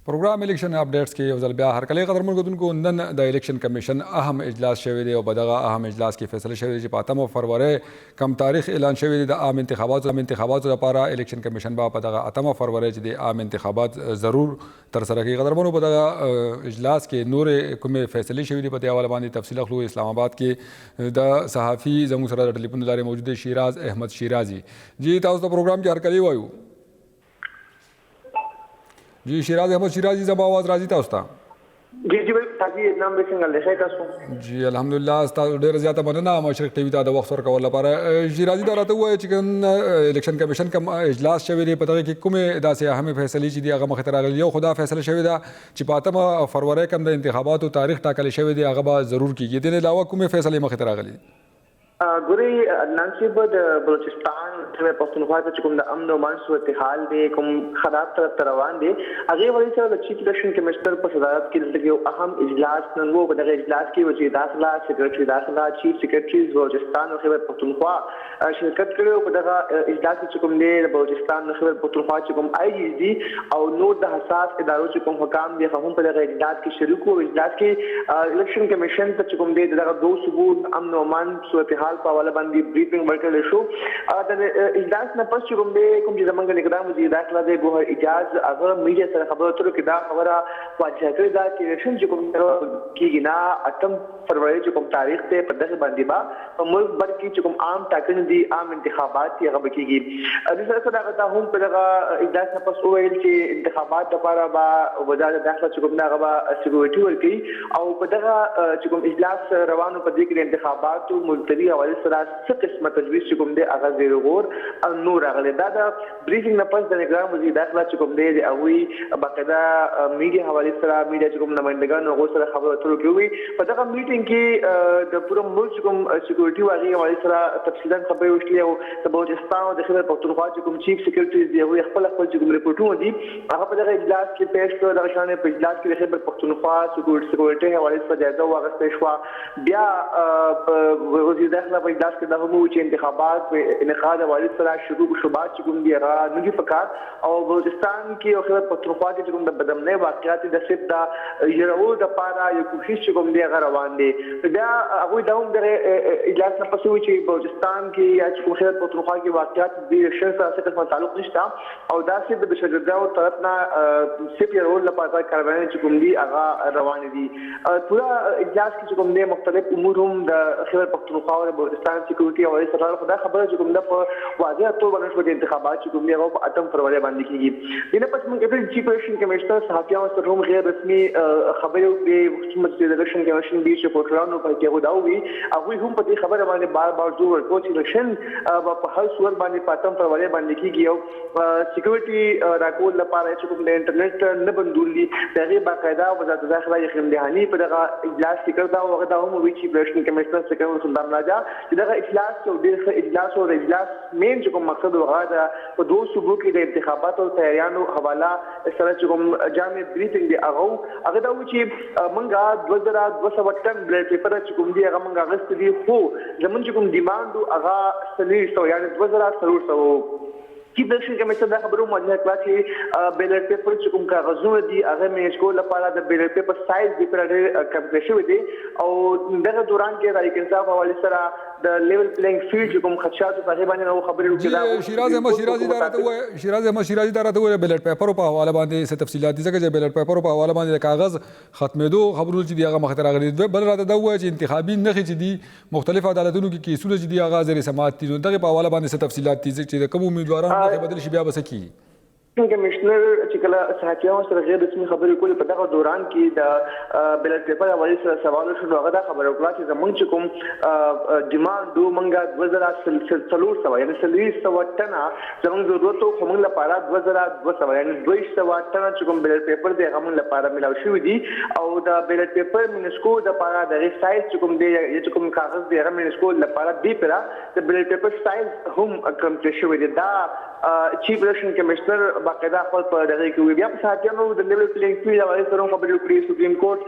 پروګرام الیکشن اپډیټس کې یو ځل بیا هر کله قدرمن غوډونکو نن د الیکشن کمیشن اهم اجلاس شوی دی او په دغه اهم اجلاس کې فیصله شوی دی چې په 8 فروری کم تاریخ اعلان شوی دی د عام انتخاباتو لپاره الیکشن کمیشن په دغه 8 فروری چې د عام انتخابات ضرور تر سره کوي. قدرمنو په دغه اجلاس کې نور کومه فیصله شوی دی په دې حواله باندې تفصیل اخلو. اسلام آباد کې د صحافي زموږ سره د ټلیفون لارې موجود دی شیراز احمد شیرازي. جی تاسو د پروګرام کې هر کله وایو. جی شیراز احمد شیرازی زما आवाज راځي تاسو ته؟ جی تاسو نام به څنګه لښه تاسو؟ جی الحمدلله تاسو ډیر زیاته مننه مشرق ټي وي ته د وخت ورکول لپاره. شیرازی دا راته وایي چې الیکشن کمیشن کوم اجلاس شوی دی په دغه کې کومه داسې اهمه فیصله چې دی هغه مخ ته راغلی. یو خدا فیصله شوی دا چې په 8 فروری کوم د انتخاباتو تاریخ ټاکل شوی دی هغه به ضرور کیږي. د علاوه کومه فیصله مخ ته راغلی؟ ګوري نانسیب د بلوچستان د پښتونخوا ته کوم د امن او امان صورتحال دی کوم خراب طرف روان دی هغه وایي چې د چیف الیکشن کمیشنر په صدارت کې یو اهم اجلاس نن وو. په دغه اجلاس کې وزیر داخله سیکریټری داخله چیف سیکریټریز بلوچستان او خیبر پښتونخوا شرکت کړو. په دغه اجلاس کې کوم دی د بلوچستان او خیبر پښتونخوا چې کوم آی جی دي او نور د حساس ادارو چې کوم حکام دي هم په دغه اجلاس کې شریک وو. اجلاس کې الیکشن کمیشن ته کوم دی دغه دوه ثبوت امن او امان صورتحال په حواله باندې بریفینګ ورکړل شو. د اجلاس نه پس چې کوم چې زمونږ نگران وزیر داخله دی ګوهر اجاز هغه میډیا سره خبرو اترو کې دا خبره واضح کړې ده چې الیکشن چې کوم کېږي نه 8 فروری چې کوم تاریخ ته په دغه باندې په ملک بر کې چې کوم عام ټاکنې دي عام انتخابات هغه کېږي. د سره سره دا هم په دغه اجلاس نه پس وویل چې انتخابات لپاره به وزارت داخله چې کوم هغه به سکیورټي ورکړي او په دغه چې کوم اجلاس روانو په دې کې انتخاباتو ملتوي حواله سره څه قسمه تجویز چې کوم دی هغه زیر غور او نور راغلی. دا د بریفینګ نه پس د نگران وزیر داخله چې کوم دی هغوی باقاعده میډیا حوالې سره میډیا چې کوم نمایندګان هغو سره خبرو اترو کوي. په دغه میټینګ کې د پوره ملک چې کوم سکیورټي واغې حوالې سره تفصیلا خبرې وشلې او د بلوچستان او د خیبر پښتونخوا چې کوم چیف سیکریټریز دی هغوی خپل چې کوم رپورټونه دي هغه په دغه اجلاس کې پیش کړو. دغه شانې په اجلاس کې د خیبر پښتونخوا سکیورټي حوالې سره جایزه واخیستل شوه. بیا وزیر داخله په اجلاس کې دا هم و چې انتخابات په انعقاد حوالې سره شروع شوبات چې کوم دی هغه نه دي پکار او بلوچستان کې او خیبر پښتونخوا کې چې کوم د بدامنۍ واقعیات د سپ دا یړول د پاره یو کوشش چې کوم دی هغه روان دي. بیا هغوی دا هم د اجلاس نه پس وایي چې بلوچستان کې یا چې کوم خیبر پښتونخوا کې واقعیات د شر سره څه قسمه تعلق نشته او دا سپ د شجرګاو طرف نه سپ یړول لپاره کاروانونه چې کوم دی هغه روان دي. پورا اجلاس کې چې کوم دی مختلف امور هم د خیبر پښتونخوا او بلوچستان سکیورټي حوالې سره خدا خبره چې کوم د په واضح توګه باندې شو د انتخابات چې کوم دی هغه په 8 فروری باندې کېږي. دنه پس موږ د چیف الیکشن کمیشنر صحافیانو سره هم غیر رسمي خبرې وکړې چې د الیکشن کمیشن دی چې پورټرانو په کې غوډاو وي هغه هم په دې خبره باندې بار زور ورکړي چې الیکشن په هر صورت باندې په 8 فروری باندې کېږي او سکیورټي راکول لپاره چې کوم د انټرنیټ نه بندولي دغه باقاعده وزارت داخله یې خندهاني په دغه اجلاس کې کړدا او هغه دا هم وی چې الیکشن کمیشنر څخه سلطان راجا چې دغه اجلاس او د اجلاس او اجلاس مین چې کوم مقصد وغاړه په دوه صوبو کې د انتخاباتو تیاریانو حواله سره چې کوم جامع بریفینګ دی هغه دا و چې منګه 2200 ټن بلډ پیپر چې کوم دی هغه منګه غست دي خو زمون چې کوم ډیماند هغه سلیش یعنی 2300 چیف الیکشن کمیشن دا خبرو مونږه کړه چې بیلټ پیپر چې کوم کاغذونه دي هغه میچ کول لپاره د بیلټ پیپر سایز دی پر کمپلیټ شوی دی او دغه دوران کې د انصاف حواله سره د لیول پلینګ فیلډ کوم خدشات په هغه باندې نو خبرې وکړه. شیراز احمد شیرازي دا راته وایي بیلټ پیپر په حواله باندې څه تفصیلات دي ځکه چې بیلټ پیپر په حواله باندې د کاغذ ختمېدو خبرونه چې دی هغه مخ ته راغلي. بل راته دا وایي چې انتخابي نخې چې دي مختلف عدالتونو کې کیسونه چې دی هغه زیر سماعت دي دغه په حواله باندې څه تفصیلات دي چې کوم امیدواران بدل شي بیا بس کی کمیشنر چې کله صحافیانو سره غیر رسمي خبرې کولې په دغه دوران کې د بیلټ پیپر حوالې سره سوال شو. هغه دا خبره وکړه چې زمونږ چې کوم ډیماند منګه 2400 یعنی 300 ټنه زمونږ ضرورت خو موږ لپاره 2200 یعنی 200 ټنه چې کوم بیلټ پیپر دی هغه موږ لپاره ملاو شوی دي او د بیلټ پیپر منسکو د لپاره د سایز چې کوم دی چې کوم کاغذ دی هغه منسکو لپاره دی پر د بیلټ پیپر سایز هم کمپلیټ شوی دی. دا چیف الیکشن کمیشنر باقاعده خپل په دغه کې وي. بیا په ساتيانو د لیول پلینګ فیلډ حواله سره خبرې وکړي. سپریم کورټ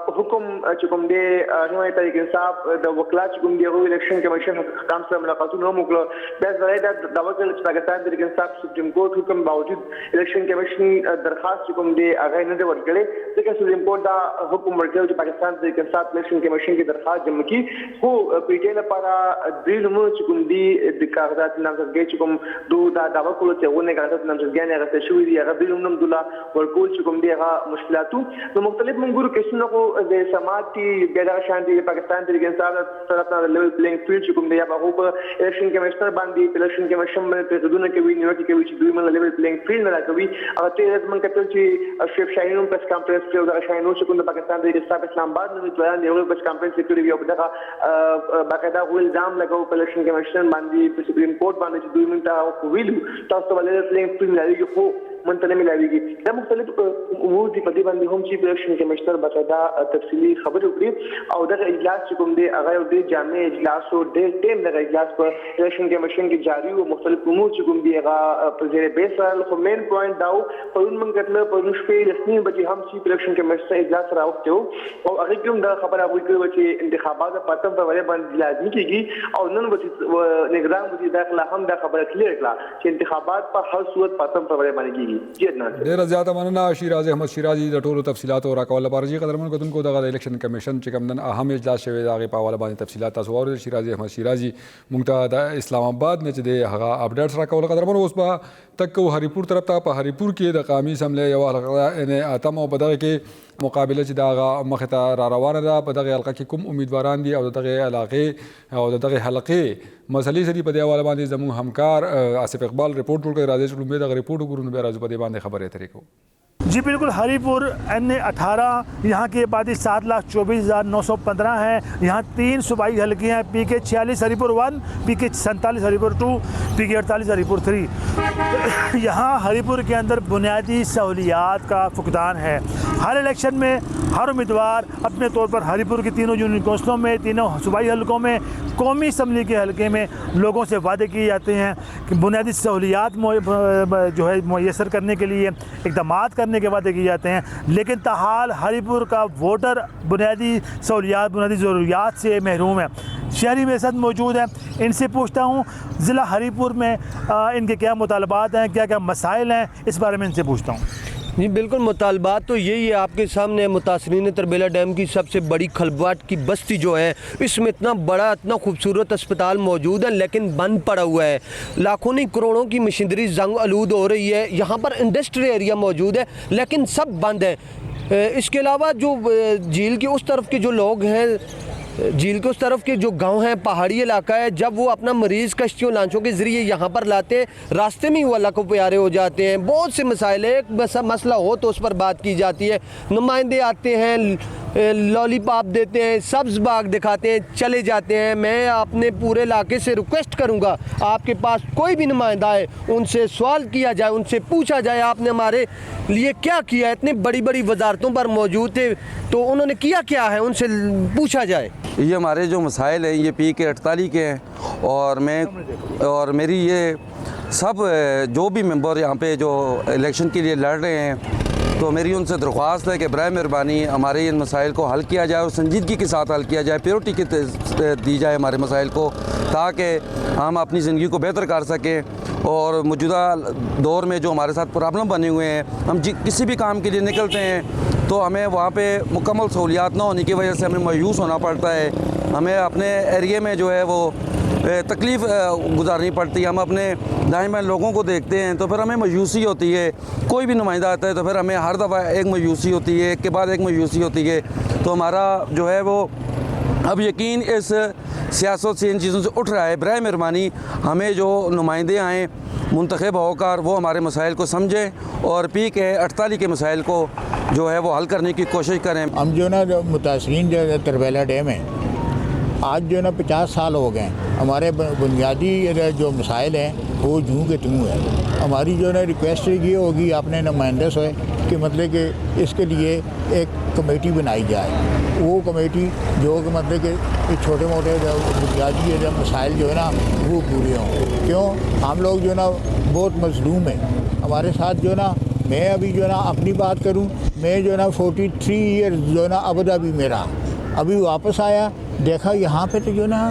په حکم چې کوم دی نوې تحریک انصاف د وکلا چې کوم دی الیکشن کمیشن حکام سره ملاقاتونه وکړه. بیا ځای دا د وکیل چې پاکستان تحریک انصاف سپریم کورټ حکم باوجود الیکشن کمیشن درخواست چې کوم دی هغه نه دی ورکړي. ځکه سپریم کورټ دا حکم ورکړ چې پاکستان تحریک انصاف الیکشن کمیشن کې درخواست جمع کړي. خو پی ټی لپاره د نومو چې کوم دی د کاغذات نامزدګۍ چې کوم دوه دا دعوا کول چې ونه کاغذات نامزدګۍ نه غوښتل شوې دي هغه د نوم دوله ورکول چې کوم دی هغه مشکلاتو نو مختلف منګورو کیسونو کو د سماعتي بیا شانتي پاکستان تحریک انصاف طرف نه لیول پلینګ فیلډ چې کوم دی هغه په الیکشن کمیشنر باندې الیکشن کمیشن باندې تدونه کوي نیوټي کوي چې دوی من لیول پلینګ فیلډ نه راکوي. هغه ته من کتل چې شیف شاهینو پریس کانفرنس کې دا شاهینو چې کوم د پاکستان تحریک انصاف اسلام آباد نو توان یو پریس کانفرنس کې یو دغه باقاعده غو الزام لګاو په الیکشن کمیشن باندې په سپریم کورټ باندې چې دوی من ته ویلو تاسو ولې پلینګ فیلډ لري خو منتنه ملاویږي. دا مختلف امور دي په دې باندې هم چې الیکشن کمیشنر باقاعده تفصیلی خبرې وکړي او دغه اجلاس چې کوم دی هغه یو ډېر جامع اجلاس او ډېر ټیم دغه اجلاس په الیکشن کمیشن کې جاری او مختلف امور چې کوم دی هغه په زیر بیس سره خو مین پوینټ داو پرون موږ کتل په شپې رسمي بچي هم چې الیکشن کمیشن اجلاس راوځو او هغه کوم دا خبره وکړه چې انتخابات په پاتم په وړاندې باندې لازمي کیږي او نن به نظام وزیر داخله هم دا خبره کلیئر کړه چې انتخابات په هر صورت پاتم په وړاندې باندې کیږي. ډیره زیاته مننه شیراز احمد شیرازي د ټولو تفصیلات او راکول لپاره. جی قدرمن کتونکو دغه الیکشن کمیشن چې کوم نن اهم اجلاس شوی دا غي په حواله باندې تفصیلات تاسو اورئ. شیرازي احمد شیرازي مونږ ته د اسلام آباد نه چې د هغه اپډیټس راکول. قدرمن اوس به تک هریپور طرف ته په هریپور کې د قومي اسمبلی یو حلقه ان اتم او په دغه کې مقابله چې دا مخ ته را روانه ده په دغه حلقه کې کوم امیدواران دي او دغه علاقې او دغه حلقې مسلې سړي په دې حواله باندې زموږ همکار آصف اقبال رپورټ ورکړي. راځي چې لومبه دغه رپورټ وګورو بیا راځو په دې باندې خبرې اترې کوو. जी बिल्कुल. हरीपुर NA18 यहाँ की आबादी 7,24,915 है. यहाँ 3 सूबाई हल्के हैं. PK 46 हरीपुर 1, PK 47 हरीपुर 2, PK 48 हरीपुर 3. यहाँ हरीपुर के अंदर बुनियादी सहूलियात का फुकदान है. हर इलेक्शन में हर उम्मीदवार अपने तौर पर हरीपुर की तीनों यूनियन कौंसलों में, तीनों सूबाई हल्कों में, कौमी असम्बली के हल्के में लोगों से वादे किए जाते हैं कि बुनियादी सहूलियात जो है मुयसर करने के लिए इक़दाम करने के वादे किए जाते हैं. लेकिन ताहाल हरीपुर का वोटर बुनियादी सहूलियात, बुनियादी ज़रूरियात से महरूम है. शहरी मेरे साथ मौजूद है, इनसे पूछता हूँ ज़िला हरीपुर में इनके क्या मुतालबात हैं, क्या क्या मसाइल हैं, इस बारे में इनसे पूछता हूँ. जी बिल्कुल. मुतालबात तो यही है आपके सामने. मुतासरीन तरबेला डैम की सबसे बड़ी खलबाट की बस्ती जो है इसमें इतना बड़ा इतना खूबसूरत अस्पताल मौजूद है लेकिन बंद पड़ा हुआ है. लाखों नहीं करोड़ों की मशीनरी जंग आलूद हो रही है. यहाँ पर इंडस्ट्री एरिया मौजूद है लेकिन सब बंद है. इसके अलावा जो झील के उस तरफ के जो लोग हैं, झील के उस तरफ के जो गांव हैं, पहाड़ी इलाका है, जब वो अपना मरीज़ कश्तियों लांचों के ज़रिए यहाँ पर लाते हैं रास्ते में ही वो अल्लाह को प्यारे हो जाते हैं. बहुत से मसाइल है. एक मसला हो तो उस पर बात की जाती है. नुमाइंदे आते हैं, लॉलीपॉप देते हैं, सब्ज़ बाग दिखाते हैं, चले जाते हैं. मैं अपने पूरे इलाके से रिक्वेस्ट करूँगा आपके पास कोई भी नुमाइंदा है उनसे सवाल किया जाए, उनसे पूछा जाए आपने हमारे लिए क्या किया. इतनी बड़ी बड़ी वजारतों पर मौजूद थे तो उन्होंने किया क्या है, उनसे पूछा जाए. ये हमारे जो मसाइल हैं ये PK 48 के हैं और मेरी ये सब जो भी मेंबर यहाँ पे जो इलेक्शन के लिए लड़ रहे हैं तो मेरी उनसे दरख्वास्त है कि बराए मेहरबानी हमारे इन मसाइल को हल किया जाए और संजीदगी के साथ हल किया जाए. प्रायोरिटी दी जाए हमारे मसाइल को ताकि हम अपनी ज़िंदगी को बेहतर कर सकें. और मौजूदा दौर में जो हमारे साथ प्रॉब्लम बने हुए हैं, हम किसी भी काम के लिए निकलते हैं तो हमें वहाँ पे मुकम्मल सहूलियात ना होने की वजह से हमें मायूस होना पड़ता है. हमें अपने एरिए में जो है वो तकलीफ़ गुजारनी पड़ती है. हम अपने दाएं लोगों को देखते हैं तो फिर हमें मायूसी होती है. कोई भी नुमाइंदा आता है तो फिर हमें हर दफ़ा एक मायूसी होती है, एक के बाद एक मायूसी होती है. तो हमारा जो है वो अब यकीन इस सियासत से इन चीज़ों से उठ रहा है. बराए मेहरबानी हमें जो नुमाइंदे आएँ मुंतखब होकर वो हमारे मसाइल को समझें और PK 48 के मसाइल को जो है वो हल करने की कोशिश करें. हम जो ना मुतासरीन जो तरबेला डैम है आज जो ना 50 साल हो गए. हमारे बुनियादी जो मसाइल हैं वो जूँ के तूँ है. हमारी जो ना रिक्वेस्ट ये होगी अपने नुमाइंदे से कि मतलब कि इसके लिए एक कमेटी बनाई जाए. वो कमेटी जो कि मतलब कि छोटे मोटे बुनियादी जो मसाइल जो है ना वो पूरे हों. क्यों हम लोग जो ना बहुत मजलूम हैं. हमारे साथ जो ना, मैं अभी जो ना अपनी बात करूं, मैं जो ना 43 ईयर जो ना अबू धाबी में रहा, अभी वापस आया, देखा यहाँ पे तो जो ना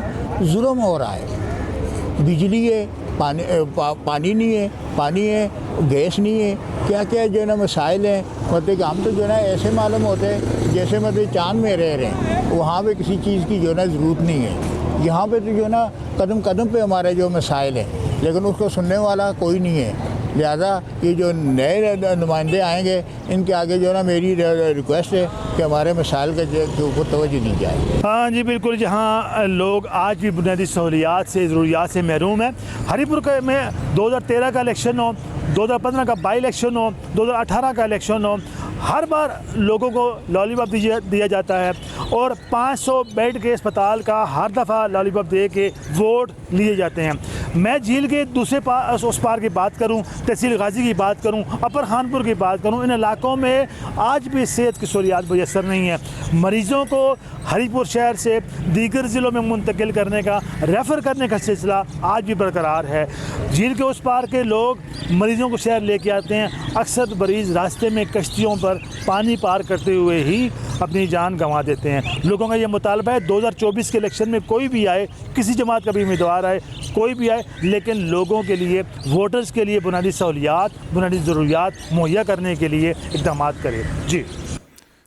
जुल्म हो रहा है। बिजली है, पानी नहीं है, पानी है, गैस नहीं है, क्या क्या जो ना मसाइल हैं। मतलब कि हम तो जो ना ऐसे मालूम होते हैं जैसे मतलब चांद में रह रहे हैं, वहाँ पे किसी चीज़ की जो ना ज़रूरत नहीं है। यहाँ पे तो जो ना कदम कदम पे हमारे जो मसाइल हैं, लेकिन उसको सुनने वाला कोई नहीं है। लिहाजा ये जो नए नुमाइंदे आएंगे, इनके आगे जो ना मेरी रिक्वेस्ट है कि हमारे मसाइल के ऊपर तवज्जो दी जाए। हाँ जी बिल्कुल, जहाँ लोग आज भी बुनियादी सहूलियात से, ज़रूरियात से महरूम हैं। हरीपुर में 2013 का इलेक्शन हो, 2015 का बाई इलेक्शन हो, 2018 का इलेक्शन हो, हर बार लोगों को लॉलीपॉप दिया जाता है और 500 बेड के अस्पताल का हर दफ़ा लॉलीपॉप दे के वोट लिए जाते हैं। मैं झील के दूसरे उस पार की बात करूं, तहसील गाजी की बात करूं, अपर खानपुर की बात करूं, इन इलाकों में आज भी सेहत की सहूलियात मुयसर नहीं है। मरीज़ों को हरीपुर शहर से दीगर ज़िलों में मुंतकिल करने का, रेफ़र करने का सिलसिला आज भी बरकरार है। झील के उस पार के लोग मरीज़ों को शहर लेके आते हैं, अक्सर मरीज़ रास्ते में कश्तियों पर पानी पार करते हुए ही अपनी जान गंवा देते हैं। लोगों का ये मुतालबा है 2024 के इलेक्शन में कोई भी आए, किसी जमात का भी उम्मीदवार आए, कोई भी आए, लेकिन लोगों के लिए, वोटर्स के लिए बुनियादी सहूलियात, बुनियादी ज़रूरियात मुहैया करने के लिए इक़दाम करे।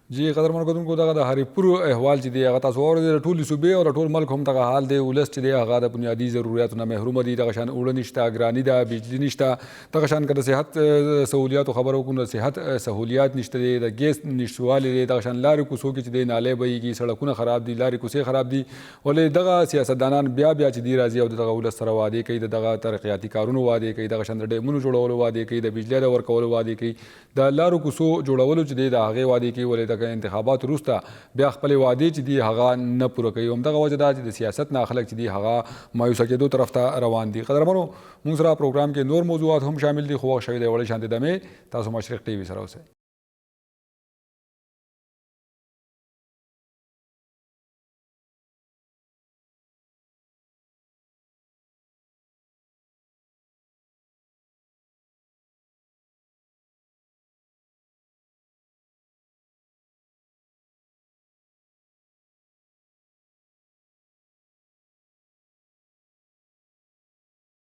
जी कदरमन को दगा हरीपुर अहवाल ची दे तासो और टूल सूबे और टूल मुल्क हम तक हाल दे उलस ची दे हगा द बुनियादी ज़रूरियात ना महरूम दी तकशान उड़निश्ता ग्रानी दा बिजली निश्ता तकशान कर सेहत सहूलियात खबरों को सेहत सहूलियात निश्ते दे द गैस निश्वाले दे तकशान लारी कुसो की दे नाले बई की सड़कों ख़राब दी लारी कुसे ख़राब दी वाले दगा सियासतदानान ब्या ची दी राजी और दगा उलस सर वादे कई दगा तरक्याती कारों वादे कई तकशान डेमुन जोड़वलो वादे कई द बिजली द वर्कवलो वादे कई द लारू कुसो जोड़वलो ची दे द आगे वादे की वाले इंतखाबात रुस्ता बया खपल वादे ची दी हगा न पूरा कई हमदगा वजह दा ची सियासत ना खलक ची दी हगा मायूस के दो तरफ ता रवान दी कदरमनो मुंसरा प्रोग्राम के नूर मौजूद हम शामिल दी खुआ शहीद वड़े शांति दमे तासो मशरक टीवी सराव से।